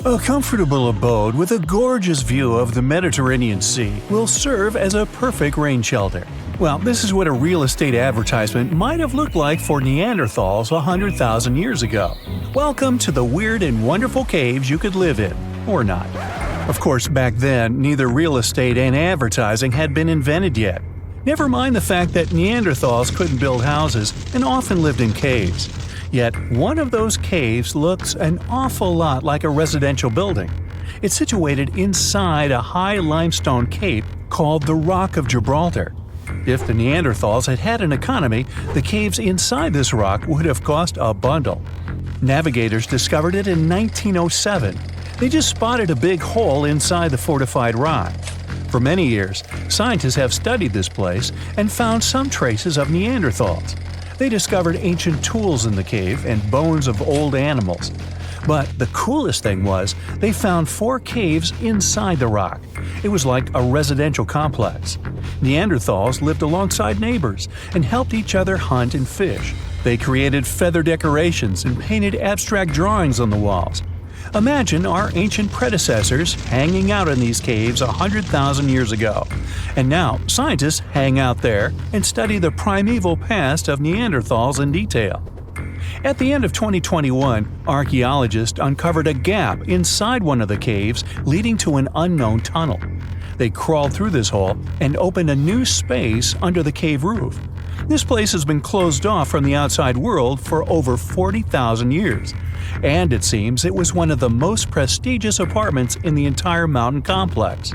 A comfortable abode with a gorgeous view of the Mediterranean Sea will serve as a perfect rain shelter. Well, this is what a real estate advertisement might have looked like for Neanderthals 100,000 years ago. Welcome to the weird and wonderful caves you could live in, or not. Of course, back then, neither real estate and advertising had been invented yet. Never mind the fact that Neanderthals couldn't build houses and often lived in caves. Yet, one of those caves looks an awful lot like a residential building. It's situated inside a high limestone cape called the Rock of Gibraltar. If the Neanderthals had had an economy, the caves inside this rock would have cost a bundle. Navigators discovered it in 1907. They just spotted a big hole inside the fortified rock. For many years, scientists have studied this place and found some traces of Neanderthals. They discovered ancient tools in the cave and bones of old animals. But the coolest thing was, they found 4 caves inside the rock. It was like a residential complex. Neanderthals lived alongside neighbors and helped each other hunt and fish. They created feather decorations and painted abstract drawings on the walls. Imagine our ancient predecessors hanging out in these caves 100,000 years ago. And now, scientists hang out there and study the primeval past of Neanderthals in detail. At the end of 2021, archaeologists uncovered a gap inside one of the caves leading to an unknown tunnel. They crawled through this hole and opened a new space under the cave roof. This place has been closed off from the outside world for over 40,000 years. And it seems it was one of the most prestigious apartments in the entire mountain complex.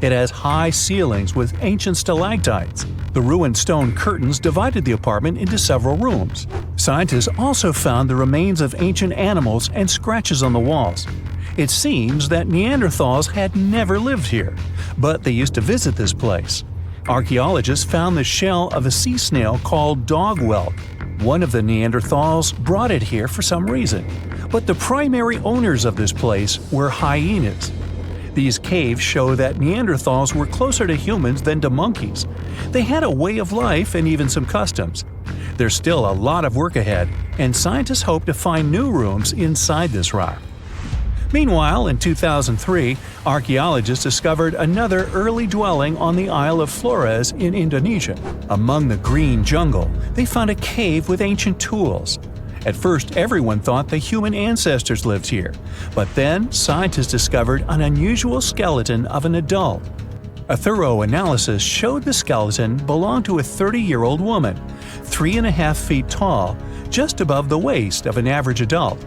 It has high ceilings with ancient stalactites. The ruined stone curtains divided the apartment into several rooms. Scientists also found the remains of ancient animals and scratches on the walls. It seems that Neanderthals had never lived here, but they used to visit this place. Archaeologists found the shell of a sea snail called dog whelk. One of the Neanderthals brought it here for some reason, but the primary owners of this place were hyenas. These caves show that Neanderthals were closer to humans than to monkeys. They had a way of life and even some customs. There's still a lot of work ahead, and scientists hope to find new rooms inside this rock. Meanwhile, in 2003, archaeologists discovered another early dwelling on the Isle of Flores in Indonesia. Among the green jungle, they found a cave with ancient tools. At first, everyone thought the human ancestors lived here, but then scientists discovered an unusual skeleton of an adult. A thorough analysis showed the skeleton belonged to a 30-year-old woman, 3.5 feet tall, just above the waist of an average adult.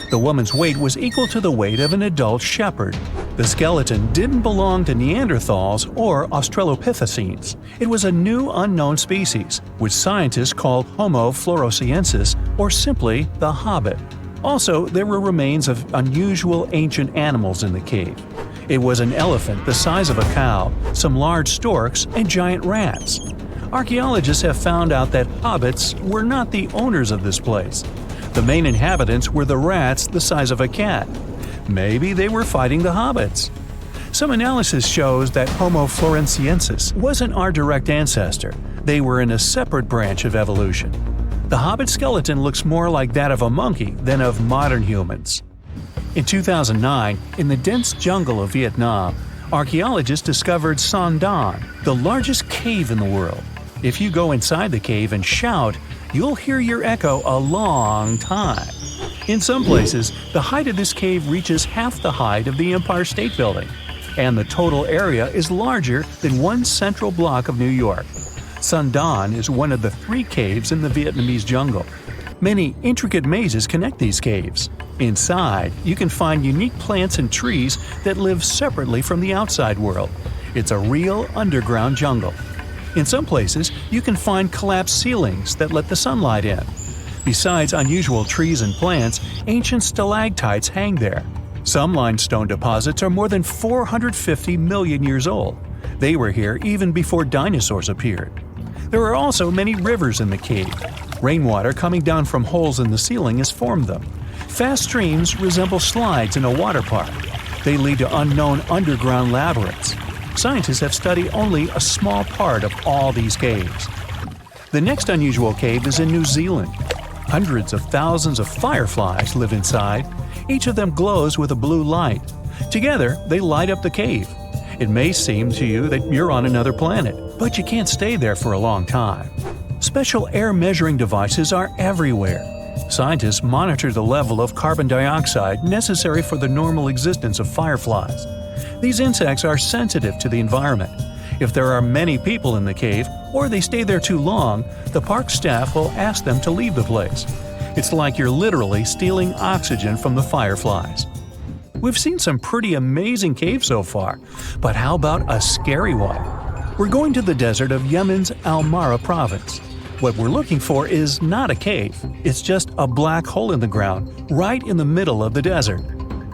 The woman's weight was equal to the weight of an adult shepherd. The skeleton didn't belong to Neanderthals or Australopithecines. It was a new unknown species, which scientists called Homo floresiensis, or simply the Hobbit. Also, there were remains of unusual ancient animals in the cave. It was an elephant the size of a cow, some large storks, and giant rats. Archaeologists have found out that hobbits were not the owners of this place. The main inhabitants were the rats the size of a cat. Maybe they were fighting the hobbits. Some analysis shows that Homo floresiensis wasn't our direct ancestor. They were in a separate branch of evolution. The hobbit skeleton looks more like that of a monkey than of modern humans. In 2009, in the dense jungle of Vietnam, archaeologists discovered Sunken, the largest cave in the world. If you go inside the cave and shout, you'll hear your echo a long time. In some places, the height of this cave reaches half the height of the Empire State Building, and the total area is larger than one central block of New York. Sunken is one of the 3 caves in the Vietnamese jungle. Many intricate mazes connect these caves. Inside, you can find unique plants and trees that live separately from the outside world. It's a real underground jungle. In some places, you can find collapsed ceilings that let the sunlight in. Besides unusual trees and plants, ancient stalactites hang there. Some limestone deposits are more than 450 million years old. They were here even before dinosaurs appeared. There are also many rivers in the cave. Rainwater coming down from holes in the ceiling has formed them. Fast streams resemble slides in a water park. They lead to unknown underground labyrinths. Scientists have studied only a small part of all these caves. The next unusual cave is in New Zealand. Hundreds of thousands of fireflies live inside. Each of them glows with a blue light. Together, they light up the cave. It may seem to you that you're on another planet, but you can't stay there for a long time. Special air measuring devices are everywhere. Scientists monitor the level of carbon dioxide necessary for the normal existence of fireflies. These insects are sensitive to the environment. If there are many people in the cave, or they stay there too long, the park staff will ask them to leave the place. It's like you're literally stealing oxygen from the fireflies. We've seen some pretty amazing caves so far, but how about a scary one? We're going to the desert of Yemen's Al-Mara province. What we're looking for is not a cave, it's just a black hole in the ground, right in the middle of the desert.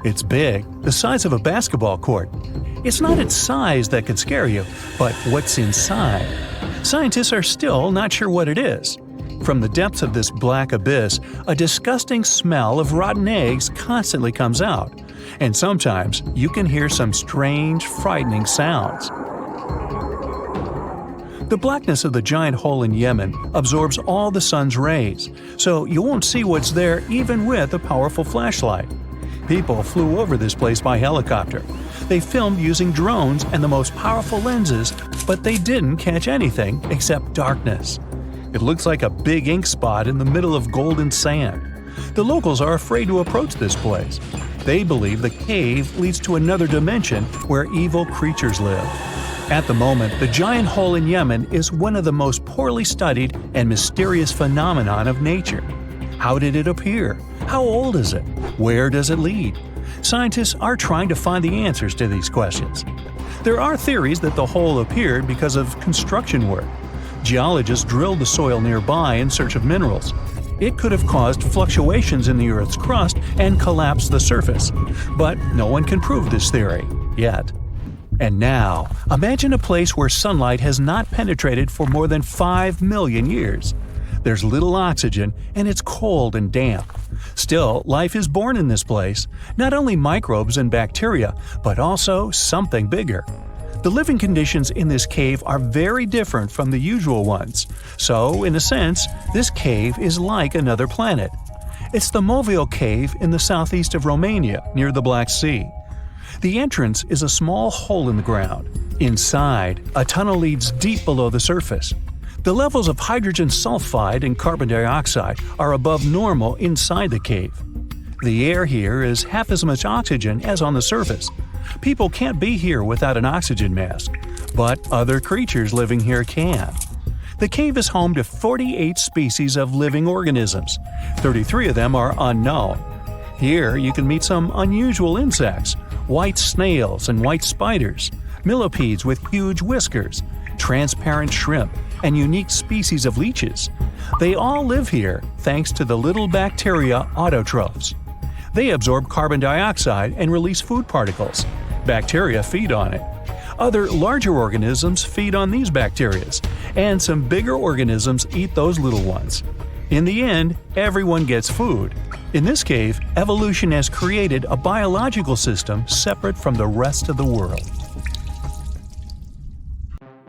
It's big, the size of a basketball court. It's not its size that could scare you, but what's inside. Scientists are still not sure what it is. From the depths of this black abyss, a disgusting smell of rotten eggs constantly comes out, and sometimes you can hear some strange, frightening sounds. The blackness of the giant hole in Yemen absorbs all the sun's rays, so you won't see what's there even with a powerful flashlight. People flew over this place by helicopter. They filmed using drones and the most powerful lenses, but they didn't catch anything except darkness. It looks like a big ink spot in the middle of golden sand. The locals are afraid to approach this place. They believe the cave leads to another dimension where evil creatures live. At the moment, the giant hole in Yemen is one of the most poorly studied and mysterious phenomenon of nature. How did it appear? How old is it? Where does it lead? Scientists are trying to find the answers to these questions. There are theories that the hole appeared because of construction work. Geologists drilled the soil nearby in search of minerals. It could have caused fluctuations in the Earth's crust and collapsed the surface. But no one can prove this theory, yet. And now, imagine a place where sunlight has not penetrated for more than 5 million years. There's little oxygen, and it's cold and damp. Still, life is born in this place, not only microbes and bacteria, but also something bigger. The living conditions in this cave are very different from the usual ones, so, in a sense, this cave is like another planet. It's the Movil Cave in the southeast of Romania, near the Black Sea. The entrance is a small hole in the ground. Inside, a tunnel leads deep below the surface. The levels of hydrogen sulfide and carbon dioxide are above normal inside the cave. The air here is half as much oxygen as on the surface. People can't be here without an oxygen mask, but other creatures living here can. The cave is home to 48 species of living organisms. 33 of them are unknown. Here you can meet some unusual insects, white snails and white spiders, millipedes with huge whiskers, transparent shrimp, and unique species of leeches. They all live here thanks to the little bacteria autotrophs. They absorb carbon dioxide and release food particles. Bacteria feed on it. Other larger organisms feed on these bacteria, and some bigger organisms eat those little ones. In the end, everyone gets food. In this cave, evolution has created a biological system separate from the rest of the world.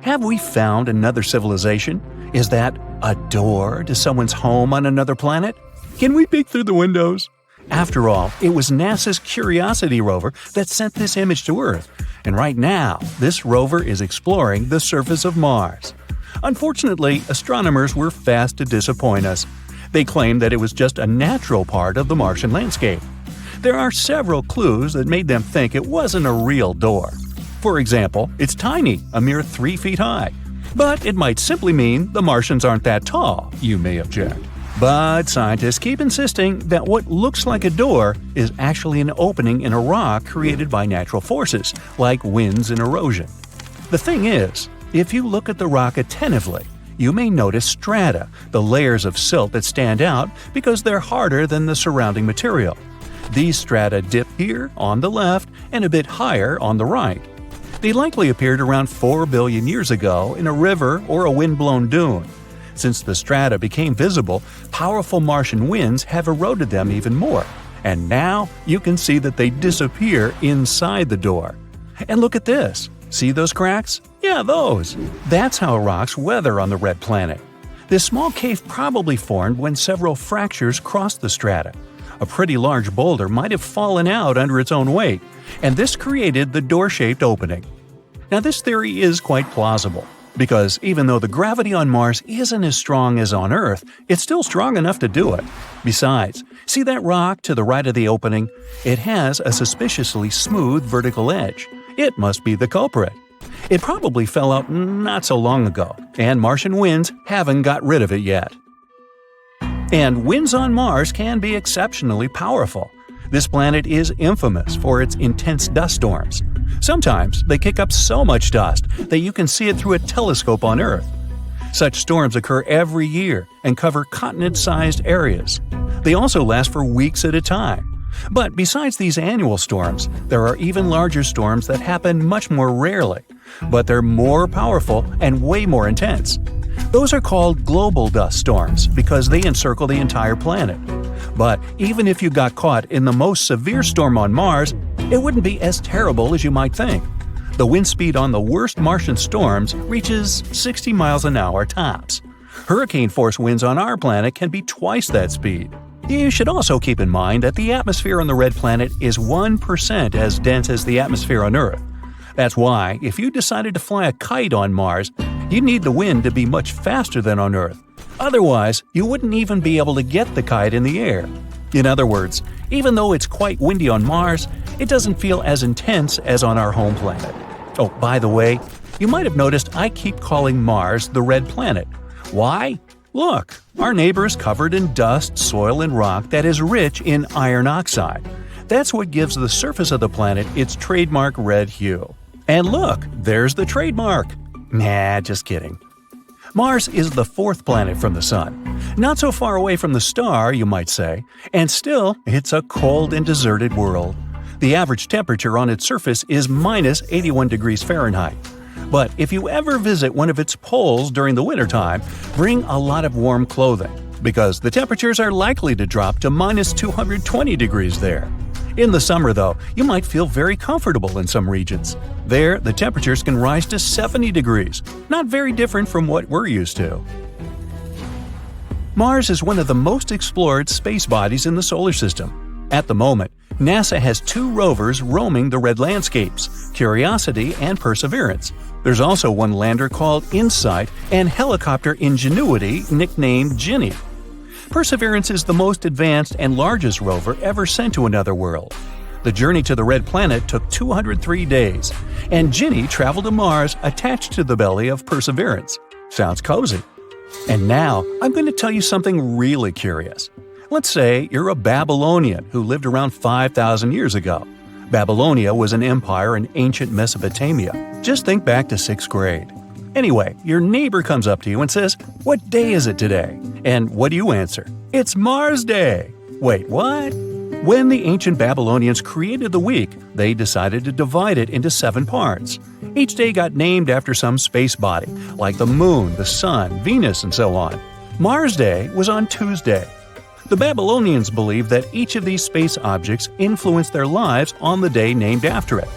Have we found another civilization? Is that a door to someone's home on another planet? Can we peek through the windows? After all, it was NASA's Curiosity rover that sent this image to Earth, and right now, this rover is exploring the surface of Mars. Unfortunately, astronomers were fast to disappoint us. They claimed that it was just a natural part of the Martian landscape. There are several clues that made them think it wasn't a real door. For example, it's tiny, a mere 3 feet high. But it might simply mean the Martians aren't that tall, you may object. But scientists keep insisting that what looks like a door is actually an opening in a rock created by natural forces, like winds and erosion. The thing is, if you look at the rock attentively, you may notice strata, the layers of silt that stand out because they're harder than the surrounding material. These strata dip here on the left and a bit higher on the right. They likely appeared around 4 billion years ago in a river or a wind-blown dune. Since the strata became visible, powerful Martian winds have eroded them even more, and now you can see that they disappear inside the door. And look at this. See those cracks? Yeah, those. That's how rocks weather on the red planet. This small cave probably formed when several fractures crossed the strata. A pretty large boulder might have fallen out under its own weight, and this created the door-shaped opening. Now, this theory is quite plausible, because even though the gravity on Mars isn't as strong as on Earth, it's still strong enough to do it. Besides, see that rock to the right of the opening? It has a suspiciously smooth vertical edge. It must be the culprit. It probably fell out not so long ago, and Martian winds haven't got rid of it yet. And winds on Mars can be exceptionally powerful. This planet is infamous for its intense dust storms. Sometimes they kick up so much dust that you can see it through a telescope on Earth. Such storms occur every year and cover continent-sized areas. They also last for weeks at a time. But besides these annual storms, there are even larger storms that happen much more rarely, but they're more powerful and way more intense. Those are called global dust storms because they encircle the entire planet. But even if you got caught in the most severe storm on Mars, it wouldn't be as terrible as you might think. The wind speed on the worst Martian storms reaches 60 miles an hour tops. Hurricane-force winds on our planet can be twice that speed. You should also keep in mind that the atmosphere on the red planet is 1% as dense as the atmosphere on Earth. That's why, if you decided to fly a kite on Mars, you'd need the wind to be much faster than on Earth. Otherwise, you wouldn't even be able to get the kite in the air. In other words, even though it's quite windy on Mars, it doesn't feel as intense as on our home planet. Oh, by the way, you might have noticed I keep calling Mars the red planet. Why? Look, our neighbor is covered in dust, soil, and rock that is rich in iron oxide. That's what gives the surface of the planet its trademark red hue. And look, there's the trademark. Nah, just kidding. Mars is the fourth planet from the Sun. Not so far away from the star, you might say, and still, it's a cold and deserted world. The average temperature on its surface is minus 81 degrees Fahrenheit. But if you ever visit one of its poles during the wintertime, bring a lot of warm clothing, because the temperatures are likely to drop to minus 220 degrees there. In the summer, though, you might feel very comfortable in some regions. There, the temperatures can rise to 70 degrees, not very different from what we're used to. Mars is one of the most explored space bodies in the solar system. At the moment, NASA has 2 rovers roaming the red landscapes, Curiosity and Perseverance. There's also one lander called InSight and helicopter Ingenuity nicknamed Ginny. Perseverance is the most advanced and largest rover ever sent to another world. The journey to the red planet took 203 days, and Ginny traveled to Mars attached to the belly of Perseverance. Sounds cozy. And now, I'm going to tell you something really curious. Let's say you're a Babylonian who lived around 5,000 years ago. Babylonia was an empire in ancient Mesopotamia. Just think back to 6th grade. Anyway, your neighbor comes up to you and says, "What day is it today?" And what do you answer? "It's Mars Day." Wait, what? When the ancient Babylonians created the week, they decided to divide it into 7 parts. Each day got named after some space body, like the Moon, the Sun, Venus, and so on. Mars Day was on Tuesday. The Babylonians believed that each of these space objects influenced their lives on the day named after it.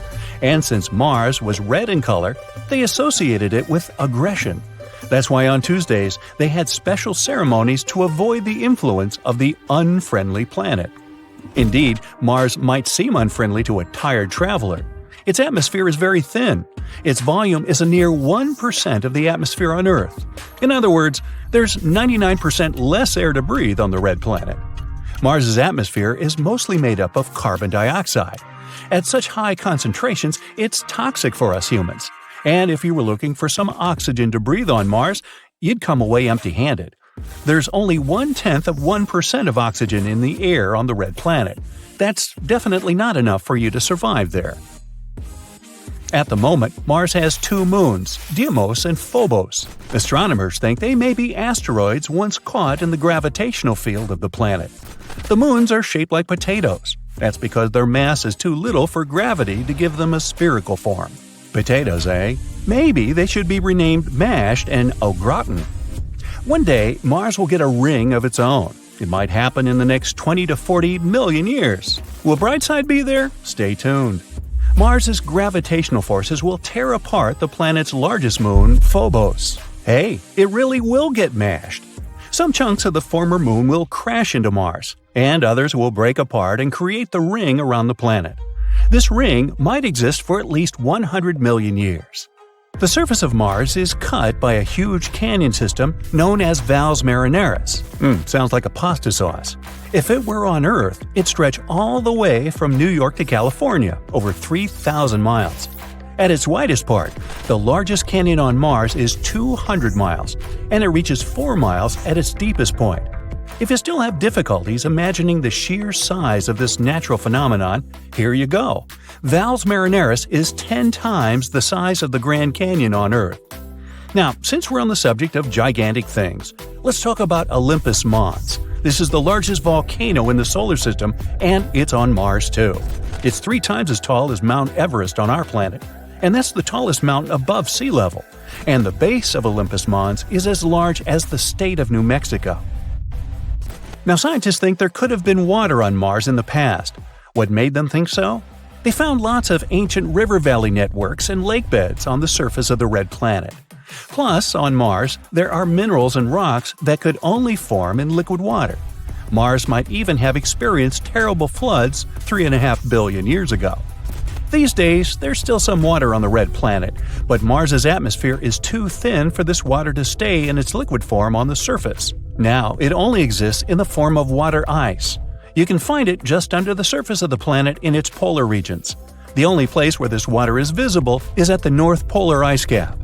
And since Mars was red in color, they associated it with aggression. That's why on Tuesdays, they had special ceremonies to avoid the influence of the unfriendly planet. Indeed, Mars might seem unfriendly to a tired traveler. Its atmosphere is very thin. Its volume is a near 1% of the atmosphere on Earth. In other words, there's 99% less air to breathe on the red planet. Mars's atmosphere is mostly made up of carbon dioxide. At such high concentrations, it's toxic for us humans. And if you were looking for some oxygen to breathe on Mars, you'd come away empty-handed. There's only 0.1% of oxygen in the air on the red planet. That's definitely not enough for you to survive there. At the moment, Mars has 2 moons, Deimos and Phobos. Astronomers think they may be asteroids once caught in the gravitational field of the planet. The moons are shaped like potatoes. That's because their mass is too little for gravity to give them a spherical form. Potatoes, eh? Maybe they should be renamed mashed and au gratin. One day, Mars will get a ring of its own. It might happen in the next 20 to 40 million years. Will Brightside be there? Stay tuned. Mars's gravitational forces will tear apart the planet's largest moon, Phobos. Hey, it really will get mashed. Some chunks of the former moon will crash into Mars. and others will break apart and create the ring around the planet. This ring might exist for at least 100 million years. The surface of Mars is cut by a huge canyon system known as Valles Marineris. Sounds like a pasta sauce. If it were on Earth, it'd stretch all the way from New York to California, over 3,000 miles. At its widest part, the largest canyon on Mars is 200 miles, and it reaches 4 miles at its deepest point. If you still have difficulties imagining the sheer size of this natural phenomenon, here you go. Valles Marineris is 10 times the size of the Grand Canyon on Earth. Now, since we're on the subject of gigantic things, let's talk about Olympus Mons. This is the largest volcano in the solar system, and it's on Mars too. It's 3 times as tall as Mount Everest on our planet, and that's the tallest mountain above sea level. And the base of Olympus Mons is as large as the state of New Mexico. Now, scientists think there could have been water on Mars in the past. What made them think so? They found lots of ancient river valley networks and lake beds on the surface of the red planet. Plus, on Mars, there are minerals and rocks that could only form in liquid water. Mars might even have experienced terrible floods 3.5 billion years ago. These days, there's still some water on the red planet, but Mars's atmosphere is too thin for this water to stay in its liquid form on the surface. Now, it only exists in the form of water ice. You can find it just under the surface of the planet in its polar regions. The only place where this water is visible is at the North Polar Ice Cap.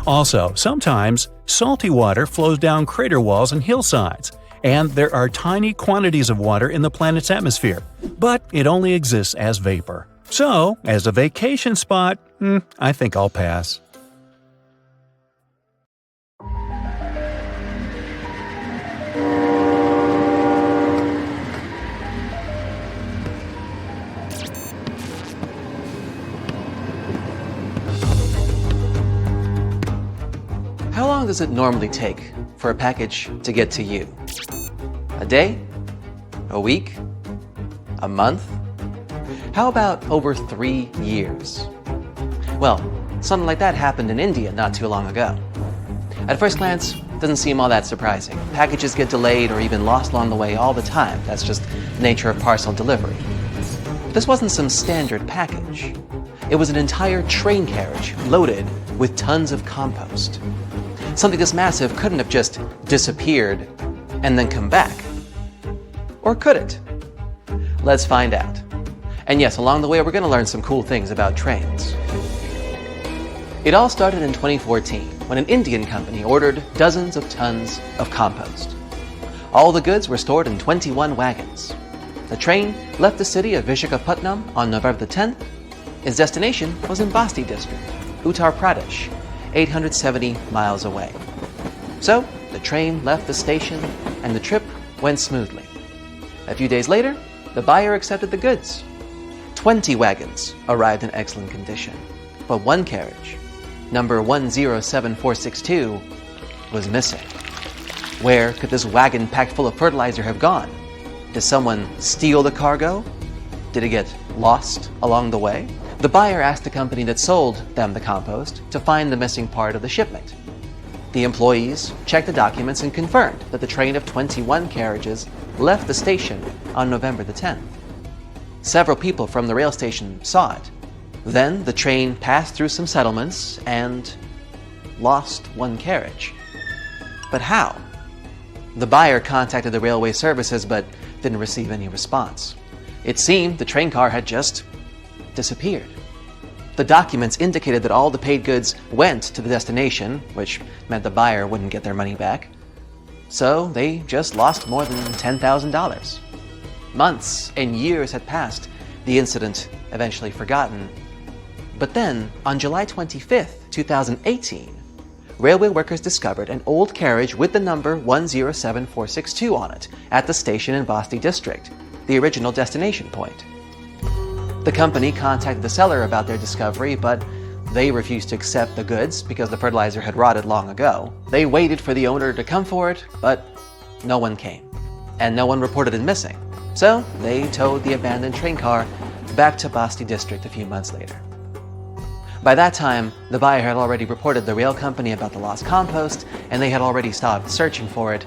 Also, sometimes, salty water flows down crater walls and hillsides, and there are tiny quantities of water in the planet's atmosphere, but it only exists as vapor. So, as a vacation spot, I think I'll pass. How long does it normally take for a package to get to you? A day? A week? A month? How about over 3 years? Well, something like that happened in India not too long ago. At first glance, it doesn't seem all that surprising. Packages get delayed or even lost along the way all the time. That's just the nature of parcel delivery. This wasn't some standard package. It was an entire train carriage loaded with tons of compost. Something this massive couldn't have just disappeared and then come back. Or could it? Let's find out. And yes, along the way we're going to learn some cool things about trains. It all started in 2014 when an Indian company ordered dozens of tons of compost. All the goods were stored in 21 wagons. The train left the city of Visakhapatnam on November 10th. Its destination was in Basti district, Uttar Pradesh, 870 miles away. So, the train left the station and the trip went smoothly. A few days later, the buyer accepted the goods. 20 wagons arrived in excellent condition, but one carriage, number 107462, was missing. Where could this wagon packed full of fertilizer have gone? Did someone steal the cargo? Did it get lost along the way? The buyer asked the company that sold them the compost to find the missing part of the shipment. The employees checked the documents and confirmed that the train of 21 carriages left the station on November the 10th. Several people from the rail station saw it. Then the train passed through some settlements and lost one carriage. But how? The buyer contacted the railway services but didn't receive any response. It seemed the train car had just disappeared. The documents indicated that all the paid goods went to the destination, which meant the buyer wouldn't get their money back. So they just lost more than $10,000. Months and years had passed, the incident eventually forgotten. But then, on July 25th, 2018, railway workers discovered an old carriage with the number 107462 on it at the station in Basti district, the original destination point. The company contacted the seller about their discovery, but they refused to accept the goods because the fertilizer had rotted long ago. They waited for the owner to come for it, but no one came, and no one reported it missing. So they towed the abandoned train car back to Basti district a few months later. By that time, the buyer had already reported the rail company about the lost compost, and they had already stopped searching for it,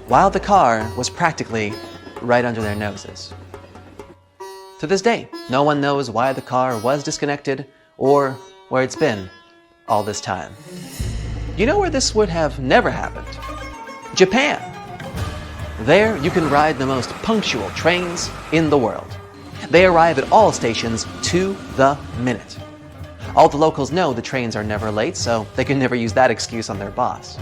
while the car was practically right under their noses. To this day, no one knows why the car was disconnected or where it's been all this time. You know where this would have never happened? Japan. There, you can ride the most punctual trains in the world. They arrive at all stations to the minute. All the locals know the trains are never late, so they can never use that excuse on their boss.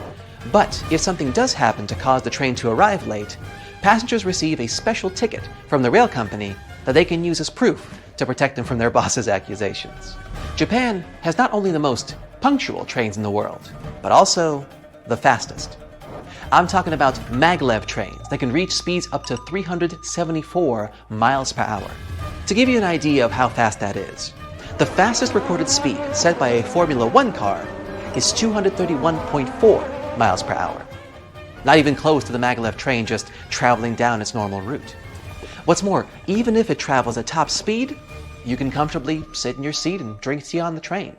But if something does happen to cause the train to arrive late, passengers receive a special ticket from the rail company that they can use as proof to protect them from their boss's accusations. Japan has not only the most punctual trains in the world, but also the fastest. I'm talking about maglev trains that can reach speeds up to 374 miles per hour. To give you an idea of how fast that is, the fastest recorded speed set by a Formula One car is 231.4 miles per hour. Not even close to the maglev train just traveling down its normal route. What's more, even if it travels at top speed, you can comfortably sit in your seat and drink tea on the train.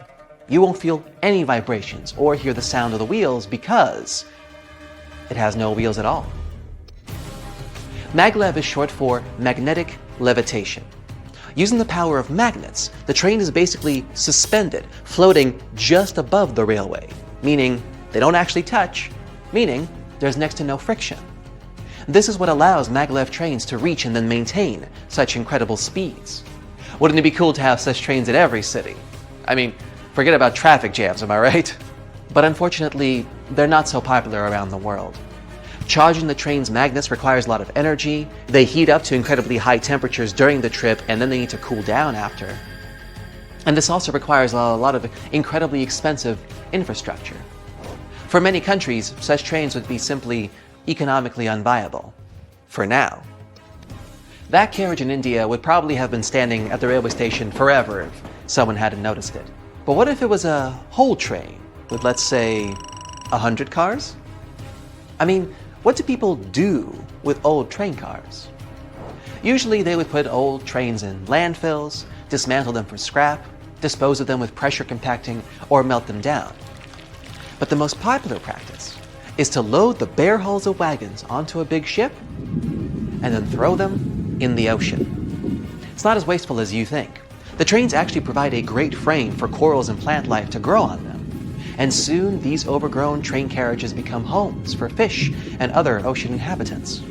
You won't feel any vibrations or hear the sound of the wheels because it has no wheels at all. Maglev is short for magnetic levitation. Using the power of magnets, the train is basically suspended, floating just above the railway, meaning they don't actually touch, meaning there's next to no friction. This is what allows maglev trains to reach and then maintain such incredible speeds. Wouldn't it be cool to have such trains in every city? I mean, forget about traffic jams, am I right? But unfortunately, they're not so popular around the world. Charging the train's magnets requires a lot of energy. They heat up to incredibly high temperatures during the trip, and then they need to cool down after. And this also requires a lot of incredibly expensive infrastructure. For many countries, such trains would be simply economically unviable. For now. That carriage in India would probably have been standing at the railway station forever if someone hadn't noticed it. But what if it was a whole train with, let's say, 100 cars? I mean, what do people do with old train cars? Usually they would put old trains in landfills, dismantle them for scrap, dispose of them with pressure compacting, or melt them down. But the most popular practice is to load the bare hulls of wagons onto a big ship and then throw them in the ocean. It's not as wasteful as you think. The trains actually provide a great frame for corals and plant life to grow on them. And soon these overgrown train carriages become homes for fish and other ocean inhabitants.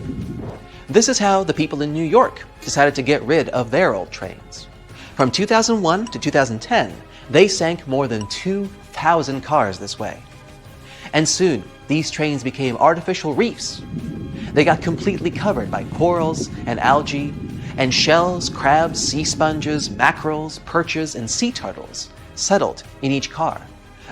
This is how the people in New York decided to get rid of their old trains. From 2001 to 2010, they sank more than 2,000 cars this way. And soon, these trains became artificial reefs. They got completely covered by corals and algae, and shells, crabs, sea sponges, mackerels, perches, and sea turtles settled in each car.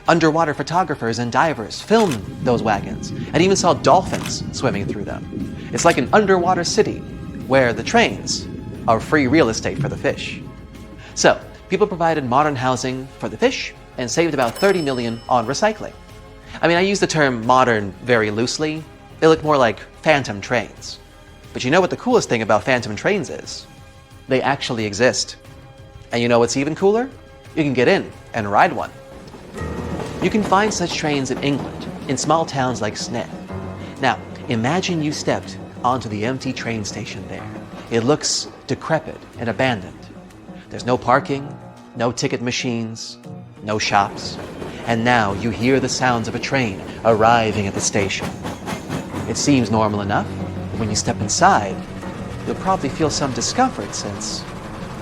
Underwater photographers and divers filmed those wagons and even saw dolphins swimming through them. It's like an underwater city where the trains are free real estate for the fish. So, people provided modern housing for the fish and saved about $30 million on recycling. I mean, I use the term modern very loosely. They look more like phantom trains. But you know what the coolest thing about phantom trains is? They actually exist. And you know what's even cooler? You can get in and ride one. You can find such trains in England, in small towns like Sneyd. Now, imagine you stepped onto the empty train station there. It looks decrepit and abandoned. There's no parking, no ticket machines, no shops. And now you hear the sounds of a train arriving at the station. It seems normal enough, but when you step inside, you'll probably feel some discomfort since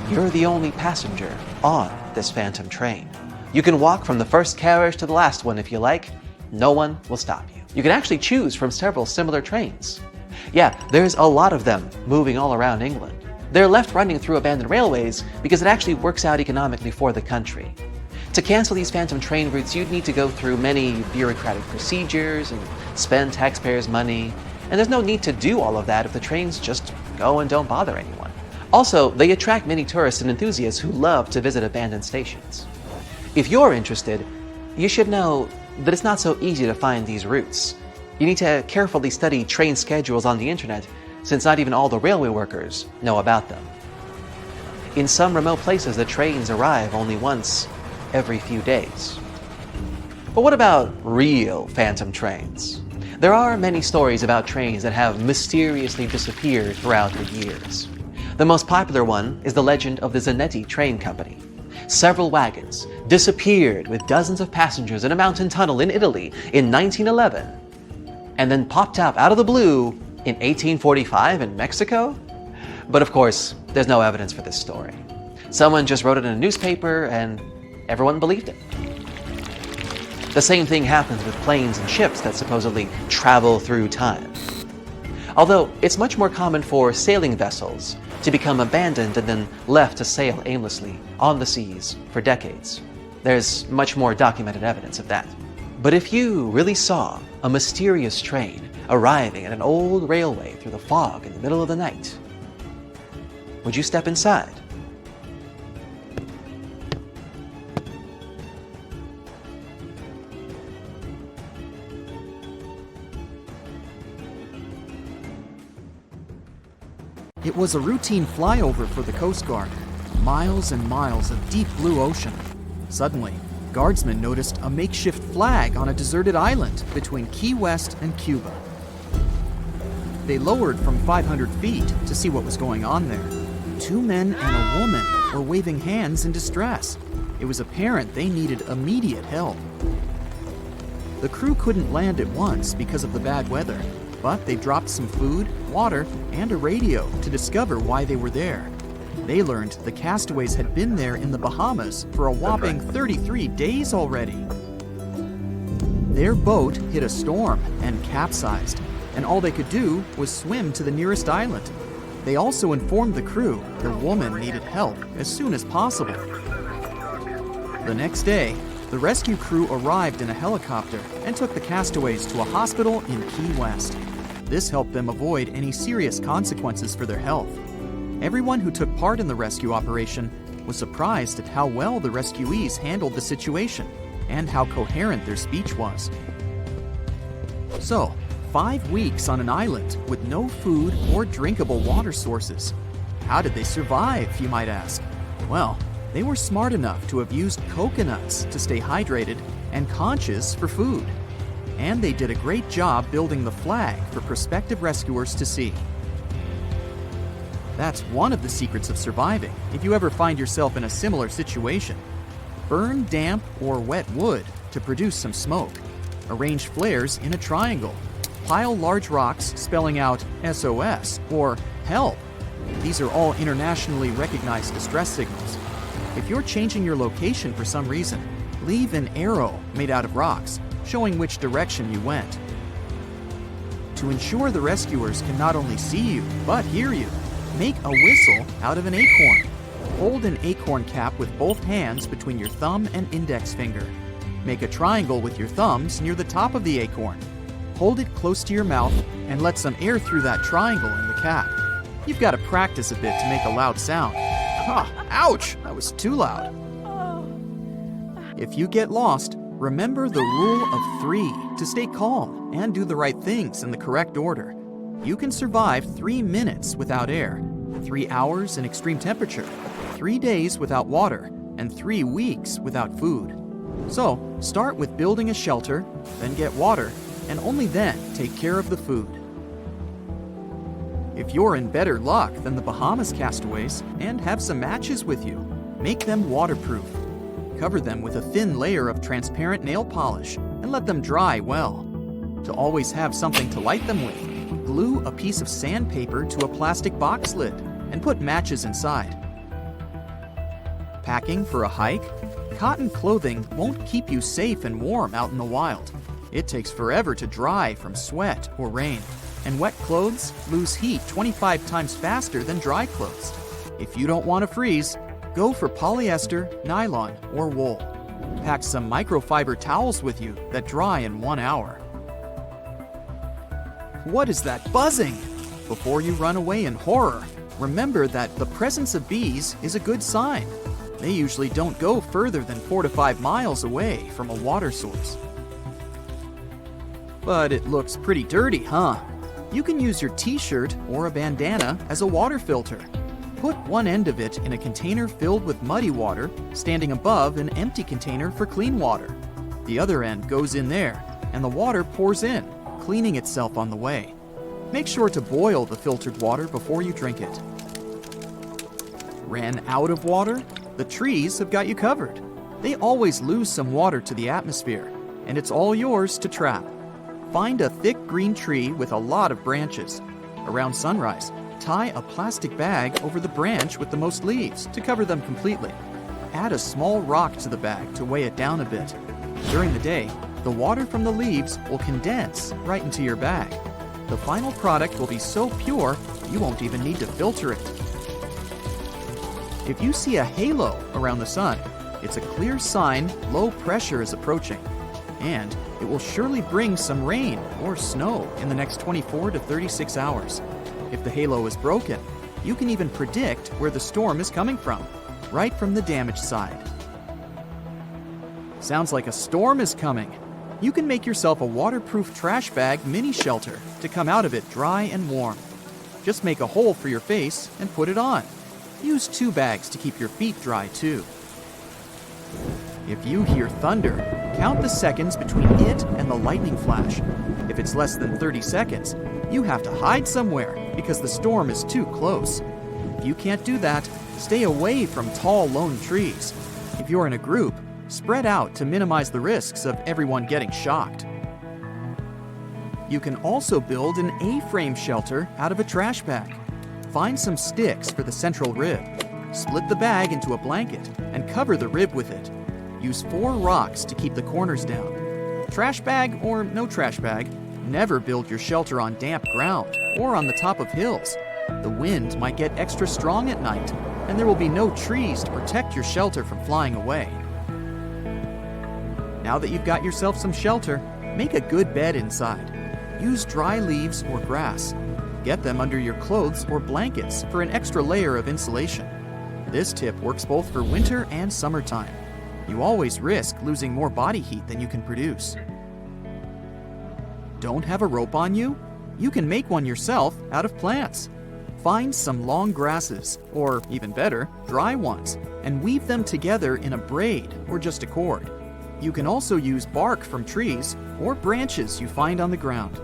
you're the only passenger on this phantom train. You can walk from the first carriage to the last one if you like. No one will stop you. You can actually choose from several similar trains. Yeah, there's a lot of them moving all around England. They're left running through abandoned railways because it actually works out economically for the country. To cancel these phantom train routes, you'd need to go through many bureaucratic procedures and spend taxpayers' money. And there's no need to do all of that if the trains just go and don't bother anyone. Also, they attract many tourists and enthusiasts who love to visit abandoned stations. If you're interested, you should know that it's not so easy to find these routes. You need to carefully study train schedules on the internet, since not even all the railway workers know about them. In some remote places, the trains arrive only once every few days. But what about real phantom trains? There are many stories about trains that have mysteriously disappeared throughout the years. The most popular one is the legend of the Zanetti Train Company. Several wagons disappeared with dozens of passengers in a mountain tunnel in Italy in 1911, and then popped up out of the blue in 1845 in Mexico? But of course, there's no evidence for this story. Someone just wrote it in a newspaper and everyone believed it. The same thing happens with planes and ships that supposedly travel through time. Although it's much more common for sailing vessels to become abandoned and then left to sail aimlessly on the seas for decades. There's much more documented evidence of that. But if you really saw a mysterious train arriving at an old railway through the fog in the middle of the night, would you step inside? It was a routine flyover for the Coast Guard. Miles and miles of deep blue ocean. Suddenly, guardsmen noticed a makeshift flag on a deserted island between Key West and Cuba. They lowered from 500 feet to see what was going on there. 2 men and a woman were waving hands in distress. It was apparent they needed immediate help. The crew couldn't land at once because of the bad weather, but they dropped some food, water, and a radio to discover why they were there. They learned the castaways had been there in the Bahamas for a whopping 33 days already. Their boat hit a storm and capsized, and all they could do was swim to the nearest island. They also informed the crew the woman needed help as soon as possible. The next day, the rescue crew arrived in a helicopter and took the castaways to a hospital in Key West. This helped them avoid any serious consequences for their health. Everyone who took part in the rescue operation was surprised at how well the rescuees handled the situation and how coherent their speech was. So, 5 weeks on an island with no food or drinkable water sources. How did they survive, you might ask? Well, they were smart enough to have used coconuts to stay hydrated and conchs for food. And they did a great job building the flag for prospective rescuers to see. That's one of the secrets of surviving if you ever find yourself in a similar situation. Burn damp or wet wood to produce some smoke. Arrange flares in a triangle. Pile large rocks spelling out SOS or help. These are all internationally recognized distress signals. If you're changing your location for some reason, leave an arrow made out of rocks, showing which direction you went. To ensure the rescuers can not only see you, but hear you, make a whistle out of an acorn. Hold an acorn cap with both hands between your thumb and index finger. Make a triangle with your thumbs near the top of the acorn. Hold it close to your mouth and let some air through that triangle in the cap. You've got to practice a bit to make a loud sound. Ouch! That was too loud. If you get lost, remember the rule of 3 to stay calm and do the right things in the correct order. You can survive 3 minutes without air, 3 hours in extreme temperature, 3 days without water, and 3 weeks without food. So, start with building a shelter, then get water, and only then take care of the food. If you're in better luck than the Bahamas castaways and have some matches with you, make them waterproof. Cover them with a thin layer of transparent nail polish and let them dry well. To always have something to light them with, glue a piece of sandpaper to a plastic box lid and put matches inside. Packing for a hike? Cotton clothing won't keep you safe and warm out in the wild. It takes forever to dry from sweat or rain, and wet clothes lose heat 25 times faster than dry clothes. If you don't want to freeze, go for polyester, nylon, or wool. Pack some microfiber towels with you that dry in 1 hour. What is that buzzing? Before you run away in horror, remember that the presence of bees is a good sign. They usually don't go further than 4 to 5 miles away from a water source. But it looks pretty dirty, huh? You can use your t-shirt or a bandana as a water filter. Put one end of it in a container filled with muddy water, standing above an empty container for clean water. The other end goes in there, and the water pours in. cleaning itself on the way. Make sure to boil the filtered water before you drink it. Ran out of water? The trees have got you covered. They always lose some water to the atmosphere, and it's all yours to trap. Find a thick green tree with a lot of branches. Around sunrise, tie a plastic bag over the branch with the most leaves to cover them completely. Add a small rock to the bag to weigh it down a bit. During the day, the water from the leaves will condense right into your bag. The final product will be so pure, you won't even need to filter it. If you see a halo around the sun, it's a clear sign low pressure is approaching. And it will surely bring some rain or snow in the next 24 to 36 hours. If the halo is broken, you can even predict where the storm is coming from, right from the damaged side. Sounds like a storm is coming. You can make yourself a waterproof trash bag mini shelter to come out of it dry and warm. Just make a hole for your face and put it on. Use 2 bags to keep your feet dry too. If you hear thunder, count the seconds between it and the lightning flash. If it's less than 30 seconds, you have to hide somewhere because the storm is too close. If you can't do that, stay away from tall lone trees. If you're in a group, spread out to minimize the risks of everyone getting shocked. You can also build an A-frame shelter out of a trash bag. Find some sticks for the central rib. Split the bag into a blanket and cover the rib with it. Use 4 rocks to keep the corners down. Trash bag or no trash bag, never build your shelter on damp ground or on the top of hills. The wind might get extra strong at night, and there will be no trees to protect your shelter from flying away. Now that you've got yourself some shelter, make a good bed inside. Use dry leaves or grass. Get them under your clothes or blankets for an extra layer of insulation. This tip works both for winter and summertime. You always risk losing more body heat than you can produce. Don't have a rope on you? You can make one yourself out of plants. Find some long grasses, or even better, dry ones, and weave them together in a braid or just a cord. You can also use bark from trees or branches you find on the ground.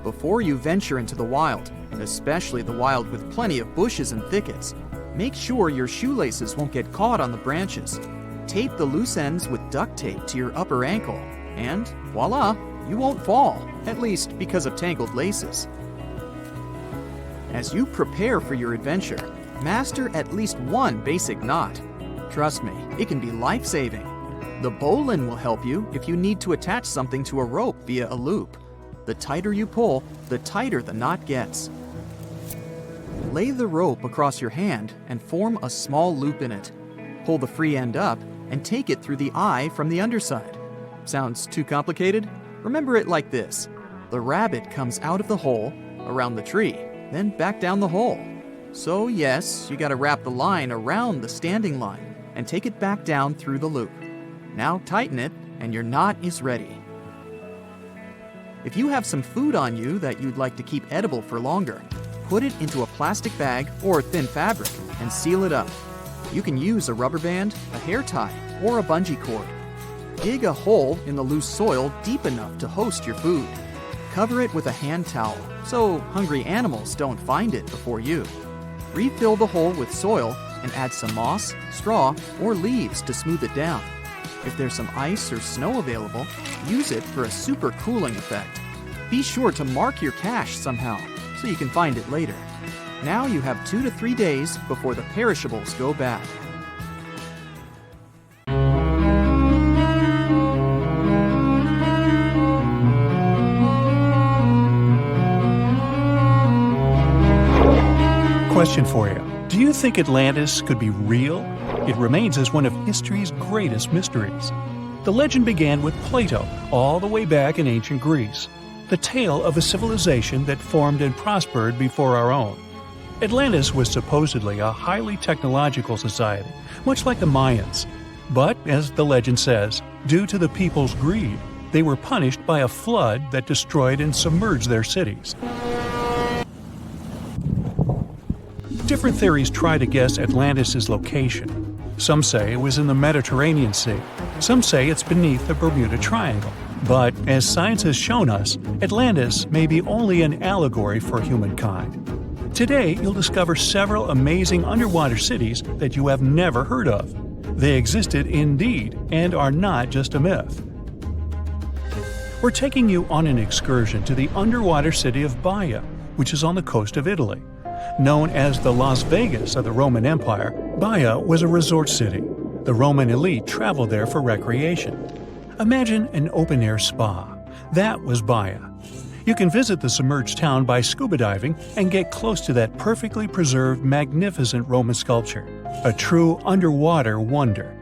Before you venture into the wild, especially the wild with plenty of bushes and thickets, make sure your shoelaces won't get caught on the branches. Tape the loose ends with duct tape to your upper ankle, and voila, you won't fall, at least because of tangled laces. As you prepare for your adventure, master at least one basic knot. Trust me, it can be life-saving. The bowline will help you if you need to attach something to a rope via a loop. The tighter you pull, the tighter the knot gets. Lay the rope across your hand and form a small loop in it. Pull the free end up and take it through the eye from the underside. Sounds too complicated? Remember it like this. The rabbit comes out of the hole, around the tree, then back down the hole. So yes, you gotta wrap the line around the standing line and take it back down through the loop. Now tighten it and your knot is ready. If you have some food on you that you'd like to keep edible for longer, put it into a plastic bag or thin fabric and seal it up. You can use a rubber band, a hair tie, or a bungee cord. Dig a hole in the loose soil deep enough to host your food. Cover it with a hand towel so hungry animals don't find it before you. Refill the hole with soil and add some moss, straw, or leaves to smooth it down. If there's some ice or snow available, use it for a super cooling effect. Be sure to mark your cache somehow so you can find it later. Now you have 2 to 3 days before the perishables go bad. Question for you. Do you think Atlantis could be real? It remains as one of history's greatest mysteries. The legend began with Plato, all the way back in ancient Greece. The tale of a civilization that formed and prospered before our own. Atlantis was supposedly a highly technological society, much like the Mayans. But, as the legend says, due to the people's greed, they were punished by a flood that destroyed and submerged their cities. Different theories try to guess Atlantis' location. Some say it was in the Mediterranean Sea. Some say it's beneath the Bermuda Triangle. But as science has shown us, Atlantis may be only an allegory for humankind. Today, you'll discover several amazing underwater cities that you have never heard of. They existed indeed and are not just a myth. We're taking you on an excursion to the underwater city of Baia, which is on the coast of Italy. Known as the Las Vegas of the Roman Empire, Baia was a resort city. The Roman elite traveled there for recreation. Imagine an open-air spa. That was Baia. You can visit the submerged town by scuba diving and get close to that perfectly preserved, magnificent Roman sculpture, a true underwater wonder.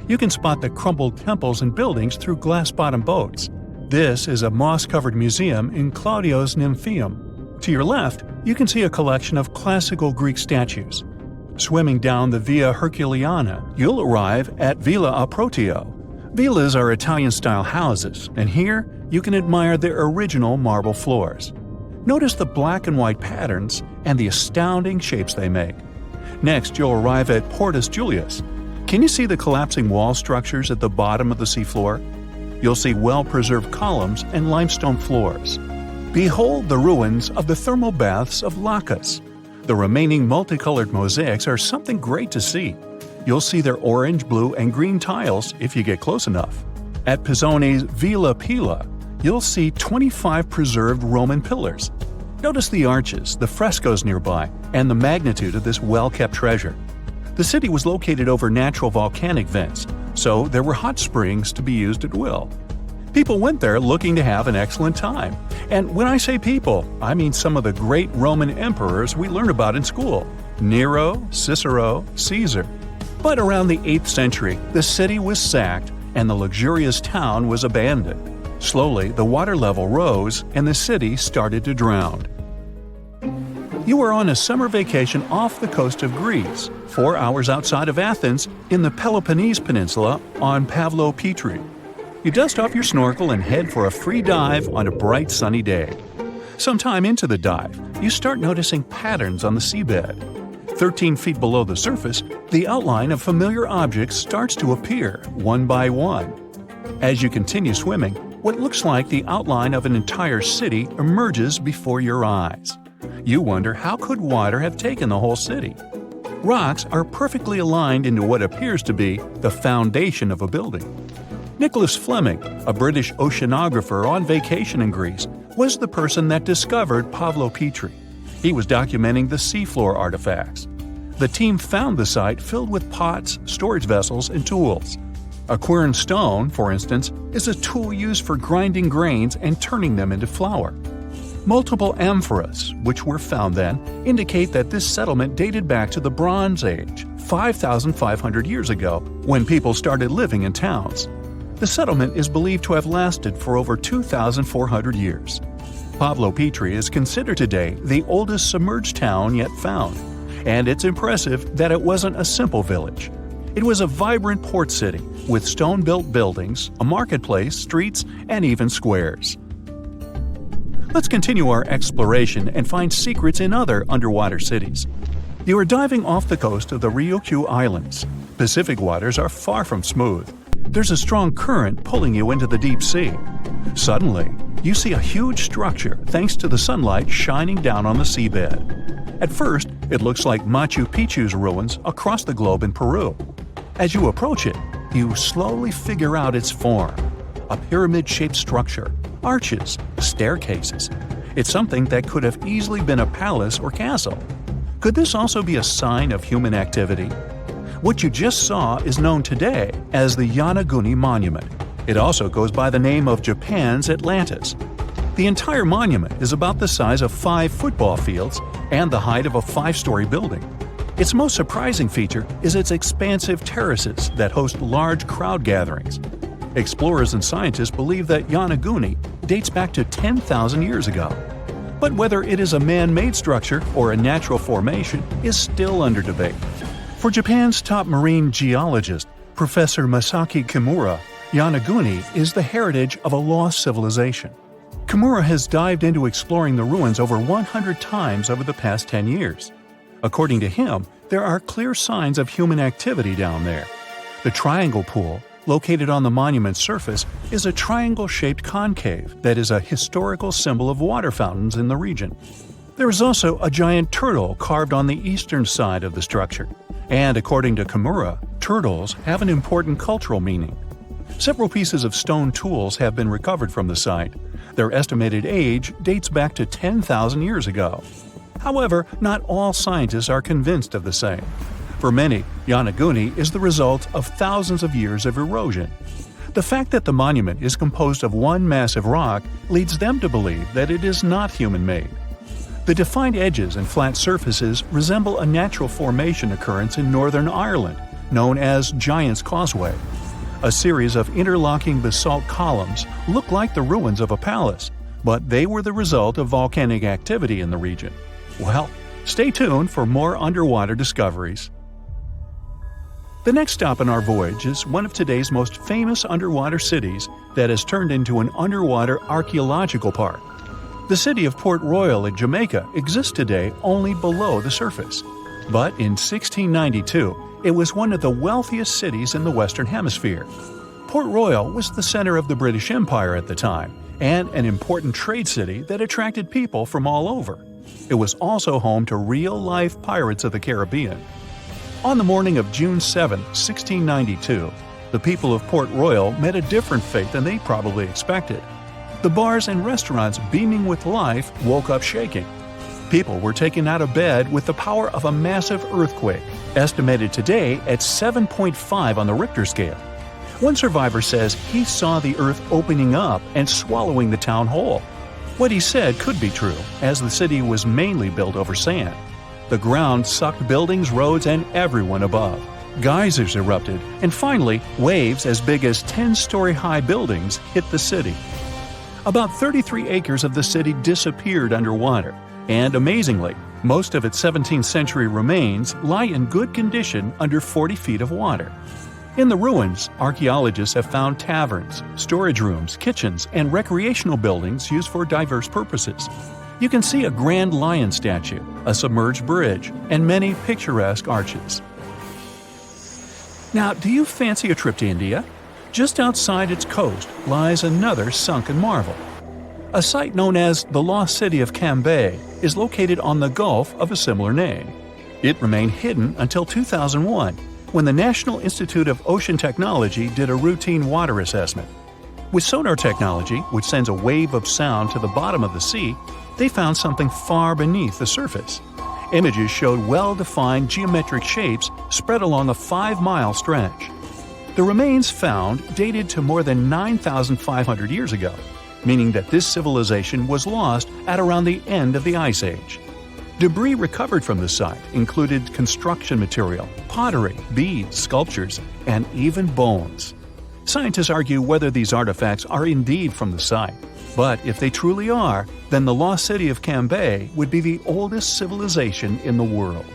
You can spot the crumbled temples and buildings through glass-bottom boats. This is a moss-covered museum in Claudio's Nymphaeum. To your left, you can see a collection of classical Greek statues. Swimming down the Via Herculeana, you'll arrive at Villa Aprotio. Villas are Italian-style houses, and here you can admire their original marble floors. Notice the black and white patterns and the astounding shapes they make. Next, you'll arrive at Portus Julius. Can you see the collapsing wall structures at the bottom of the seafloor? You'll see well-preserved columns and limestone floors. Behold the ruins of the thermal baths of Lacus. The remaining multicolored mosaics are something great to see. You'll see their orange, blue, and green tiles if you get close enough. At Pisoni's Villa Pila, you'll see 25 preserved Roman pillars. Notice the arches, the frescoes nearby, and the magnitude of this well-kept treasure. The city was located over natural volcanic vents, so there were hot springs to be used at will. People went there looking to have an excellent time. And when I say people, I mean some of the great Roman emperors we learn about in school: Nero, Cicero, Caesar. But around the 8th century, the city was sacked and the luxurious town was abandoned. Slowly, the water level rose and the city started to drown. You are on a summer vacation off the coast of Greece, 4 hours outside of Athens, in the Peloponnese Peninsula on Pavlo Petri. You dust off your snorkel and head for a free dive on a bright sunny day. Sometime into the dive, you start noticing patterns on the seabed. 13 feet below the surface, the outline of familiar objects starts to appear, one by one. As you continue swimming, what looks like the outline of an entire city emerges before your eyes. You wonder, how could water have taken the whole city? Rocks are perfectly aligned into what appears to be the foundation of a building. Nicholas Fleming, a British oceanographer on vacation in Greece, was the person that discovered Pavlo Petri. He was documenting the seafloor artifacts. The team found the site filled with pots, storage vessels, and tools. A quern stone, for instance, is a tool used for grinding grains and turning them into flour. Multiple amphoras, which were found then, indicate that this settlement dated back to the Bronze Age, 5,500 years ago, when people started living in towns. The settlement is believed to have lasted for over 2,400 years. Pavlo Petri is considered today the oldest submerged town yet found, and it's impressive that it wasn't a simple village. It was a vibrant port city with stone-built buildings, a marketplace, streets, and even squares. Let's continue our exploration and find secrets in other underwater cities. You are diving off the coast of the Ryukyu Islands. Pacific waters are far from smooth. There's a strong current pulling you into the deep sea. Suddenly, you see a huge structure thanks to the sunlight shining down on the seabed. At first, it looks like Machu Picchu's ruins across the globe in Peru. As you approach it, you slowly figure out its form. A pyramid-shaped structure, arches, staircases. It's something that could have easily been a palace or castle. Could this also be a sign of human activity? What you just saw is known today as the Yonaguni Monument. It also goes by the name of Japan's Atlantis. The entire monument is about the size of 5 football fields and the height of a 5-story building. Its most surprising feature is its expansive terraces that host large crowd gatherings. Explorers and scientists believe that Yonaguni dates back to 10,000 years ago. But whether it is a man-made structure or a natural formation is still under debate. For Japan's top marine geologist, Professor Masaki Kimura, Yonaguni is the heritage of a lost civilization. Kimura has dived into exploring the ruins over 100 times over the past 10 years. According to him, there are clear signs of human activity down there. The Triangle Pool, located on the monument's surface, is a triangle-shaped concave that is a historical symbol of water fountains in the region. There is also a giant turtle carved on the eastern side of the structure, and according to Kimura, turtles have an important cultural meaning. Several pieces of stone tools have been recovered from the site. Their estimated age dates back to 10,000 years ago. However, not all scientists are convinced of the same. For many, Yonaguni is the result of thousands of years of erosion. The fact that the monument is composed of one massive rock leads them to believe that it is not human-made. The defined edges and flat surfaces resemble a natural formation occurrence in Northern Ireland, known as Giant's Causeway. A series of interlocking basalt columns look like the ruins of a palace, but they were the result of volcanic activity in the region. Well, stay tuned for more underwater discoveries. The next stop on our voyage is one of today's most famous underwater cities that has turned into an underwater archaeological park. The city of Port Royal in Jamaica exists today only below the surface. But in 1692, it was one of the wealthiest cities in the Western Hemisphere. Port Royal was the center of the British Empire at the time, and an important trade city that attracted people from all over. It was also home to real-life pirates of the Caribbean. On the morning of June 7, 1692, the people of Port Royal met a different fate than they probably expected. The bars and restaurants beaming with life woke up shaking. People were taken out of bed with the power of a massive earthquake, estimated today at 7.5 on the Richter scale. One survivor says he saw the earth opening up and swallowing the town whole. What he said could be true, as the city was mainly built over sand. The ground sucked buildings, roads, and everyone above. Geysers erupted, and finally, waves as big as 10-story-high buildings hit the city. About 33 acres of the city disappeared underwater, and amazingly, most of its 17th century remains lie in good condition under 40 feet of water. In the ruins, archaeologists have found taverns, storage rooms, kitchens, and recreational buildings used for diverse purposes. You can see a grand lion statue, a submerged bridge, and many picturesque arches. Now, do you fancy a trip to India? Just outside its coast lies another sunken marvel. A site known as the Lost City of Cambay is located on the Gulf of a similar name. It remained hidden until 2001, when the National Institute of Ocean Technology did a routine water assessment. With sonar technology, which sends a wave of sound to the bottom of the sea, they found something far beneath the surface. Images showed well-defined geometric shapes spread along a 5-mile stretch. The remains found dated to more than 9,500 years ago, meaning that this civilization was lost at around the end of the Ice Age. Debris recovered from the site included construction material, pottery, beads, sculptures, and even bones. Scientists argue whether these artifacts are indeed from the site, but if they truly are, then the Lost City of Cambay would be the oldest civilization in the world.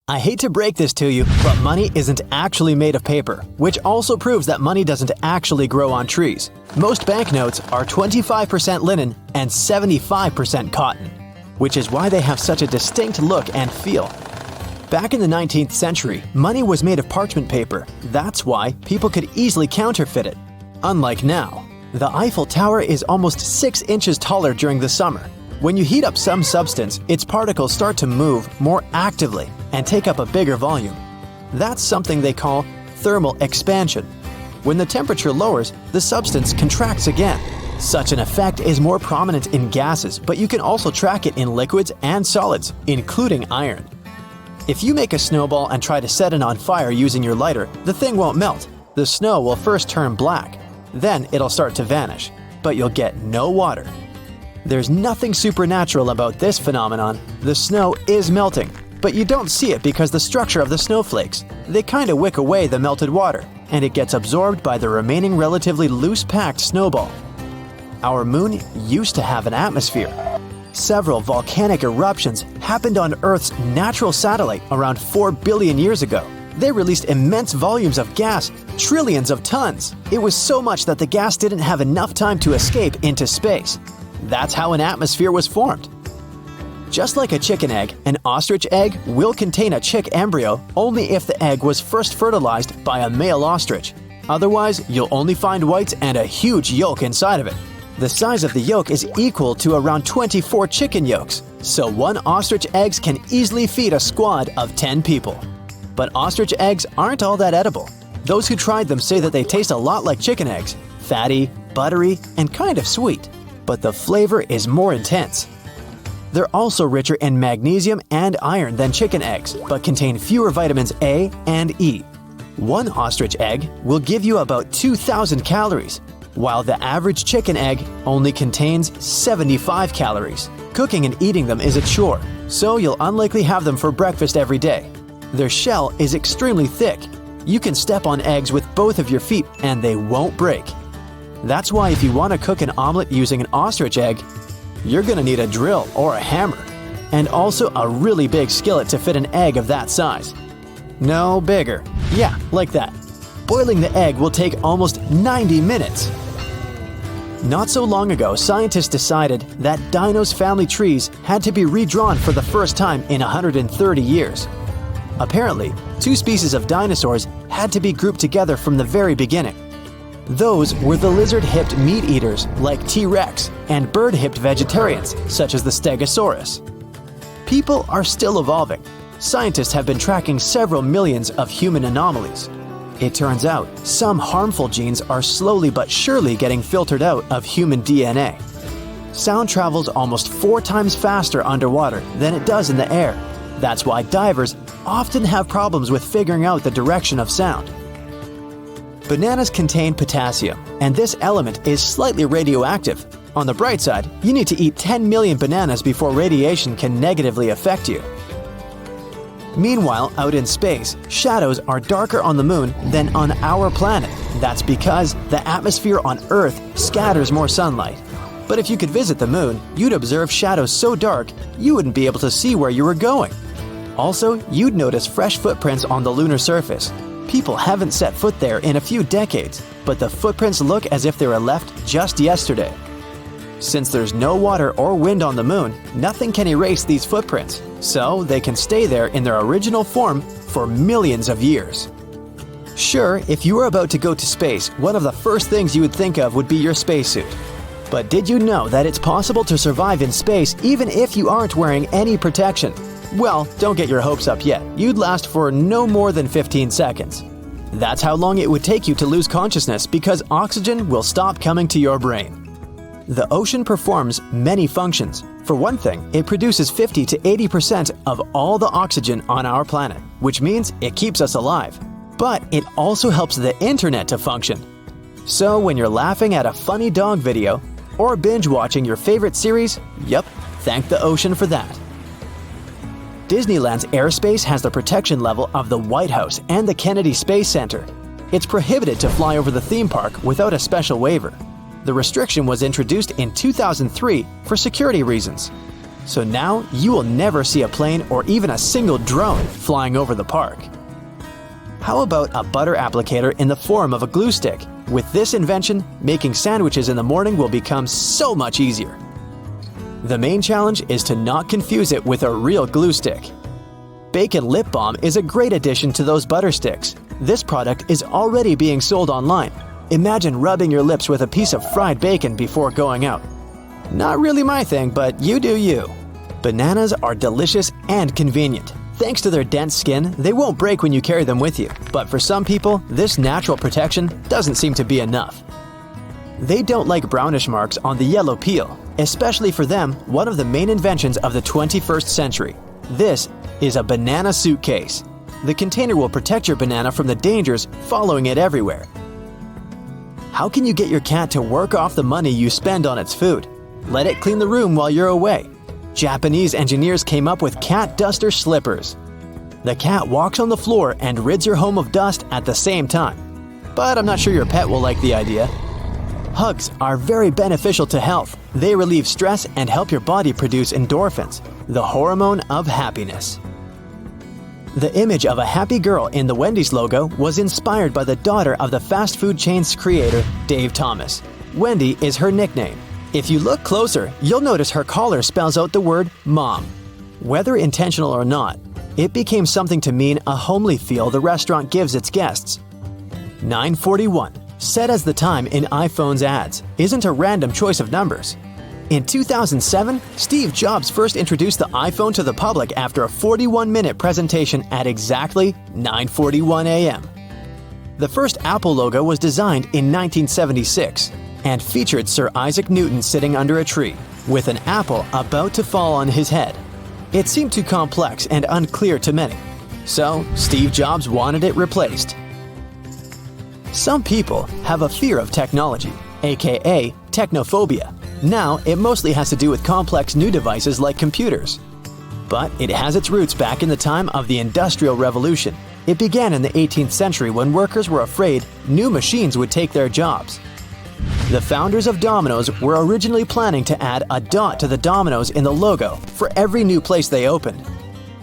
I hate to break this to you, but money isn't actually made of paper, which also proves that money doesn't actually grow on trees. Most banknotes are 25% linen and 75% cotton, which is why they have such a distinct look and feel. Back in the 19th century, money was made of parchment paper. That's why people could easily counterfeit it. Unlike now, the Eiffel Tower is almost 6 inches taller during the summer. When you heat up some substance, its particles start to move more actively and take up a bigger volume. That's something they call thermal expansion. When the temperature lowers, the substance contracts again. Such an effect is more prominent in gases, but you can also track it in liquids and solids, including iron. If you make a snowball and try to set it on fire using your lighter, the thing won't melt. The snow will first turn black. Then it'll start to vanish, but you'll get no water. There's nothing supernatural about this phenomenon. The snow is melting, but you don't see it because the structure of the snowflakes. They kind of wick away the melted water, and it gets absorbed by the remaining relatively loose-packed snowball. Our moon used to have an atmosphere. Several volcanic eruptions happened on Earth's natural satellite around 4 billion years ago. They released immense volumes of gas, trillions of tons. It was so much that the gas didn't have enough time to escape into space. That's how an atmosphere was formed. Just like a chicken egg, an ostrich egg will contain a chick embryo only if the egg was first fertilized by a male ostrich. Otherwise, you'll only find whites and a huge yolk inside of it. The size of the yolk is equal to around 24 chicken yolks, so one ostrich egg can easily feed a squad of 10 people. But ostrich eggs aren't all that edible. Those who tried them say that they taste a lot like chicken eggs, fatty, buttery, and kind of sweet. But the flavor is more intense. They're also richer in magnesium and iron than chicken eggs, but contain fewer vitamins A and E. One ostrich egg will give you about 2,000 calories, while the average chicken egg only contains 75 calories. Cooking and eating them is a chore, so you'll unlikely have them for breakfast every day. Their shell is extremely thick. You can step on eggs with both of your feet and they won't break. That's why if you want to cook an omelet using an ostrich egg, you're gonna need a drill or a hammer, and also a really big skillet to fit an egg of that size. No, bigger. Yeah, like that. Boiling the egg will take almost 90 minutes. Not so long ago, scientists decided that dinos' family trees had to be redrawn for the first time in 130 years. Apparently, two species of dinosaurs had to be grouped together from the very beginning. Those were the lizard-hipped meat-eaters like T-Rex and bird-hipped vegetarians such as the Stegosaurus. People are still evolving. Scientists have been tracking several millions of human anomalies. It turns out some harmful genes are slowly but surely getting filtered out of human DNA. Sound travels almost 4 times faster underwater than it does in the air. That's why divers often have problems with figuring out the direction of sound. Bananas contain potassium, and this element is slightly radioactive. On the bright side, you need to eat 10 million bananas before radiation can negatively affect you. Meanwhile, out in space, shadows are darker on the moon than on our planet. That's because the atmosphere on Earth scatters more sunlight. But if you could visit the moon, you'd observe shadows so dark you wouldn't be able to see where you were going. Also, you'd notice fresh footprints on the lunar surface. People haven't set foot there in a few decades, but the footprints look as if they were left just yesterday. Since there's no water or wind on the moon, nothing can erase these footprints, so they can stay there in their original form for millions of years. Sure, if you were about to go to space, one of the first things you would think of would be your spacesuit. But did you know that it's possible to survive in space even if you aren't wearing any protection? Well, don't get your hopes up yet. You'd last for no more than 15 seconds. That's how long it would take you to lose consciousness because oxygen will stop coming to your brain. The ocean performs many functions. For one thing, it produces 50 to 80% of all the oxygen on our planet, which means it keeps us alive. But it also helps the internet to function. So when you're laughing at a funny dog video or binge watching your favorite series, yep, thank the ocean for that. Disneyland's airspace has the protection level of the White House and the Kennedy Space Center. It's prohibited to fly over the theme park without a special waiver. The restriction was introduced in 2003 for security reasons. So now you will never see a plane or even a single drone flying over the park. How about a butter applicator in the form of a glue stick? With this invention, making sandwiches in the morning will become so much easier. The main challenge is to not confuse it with a real glue stick. Bacon lip balm is a great addition to those butter sticks. This product is already being sold online. Imagine rubbing your lips with a piece of fried bacon before going out. Not really my thing, but you do you. Bananas are delicious and convenient. Thanks to their dense skin, they won't break when you carry them with you. But for some people, this natural protection doesn't seem to be enough. They don't like brownish marks on the yellow peel, especially for them, one of the main inventions of the 21st century. This is a banana suitcase. The container will protect your banana from the dangers following it everywhere. How can you get your cat to work off the money you spend on its food? Let it clean the room while you're away. Japanese engineers came up with cat duster slippers. The cat walks on the floor and rids your home of dust at the same time. But I'm not sure your pet will like the idea. Hugs are very beneficial to health. They relieve stress and help your body produce endorphins, the hormone of happiness. The image of a happy girl in the Wendy's logo was inspired by the daughter of the fast food chain's creator, Dave Thomas. Wendy is her nickname. If you look closer, you'll notice her collar spells out the word mom. Whether intentional or not, it became something to mean a homely feel the restaurant gives its guests. 9:41, set as the time in iPhone's ads, isn't a random choice of numbers. In 2007, Steve Jobs first introduced the iPhone to the public after a 41-minute presentation at exactly 9:41 a.m. The first Apple logo was designed in 1976 and featured Sir Isaac Newton sitting under a tree, with an apple about to fall on his head. It seemed too complex and unclear to many, so Steve Jobs wanted it replaced. Some people have a fear of technology, aka technophobia. Now, it mostly has to do with complex new devices like computers. But it has its roots back in the time of the Industrial Revolution. It began in the 18th century when workers were afraid new machines would take their jobs. The founders of Domino's were originally planning to add a dot to the Domino's in the logo for every new place they opened.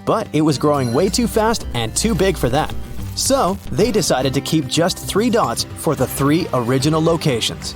But it was growing way too fast and too big for that. So, they decided to keep just 3 dots for the 3 original locations.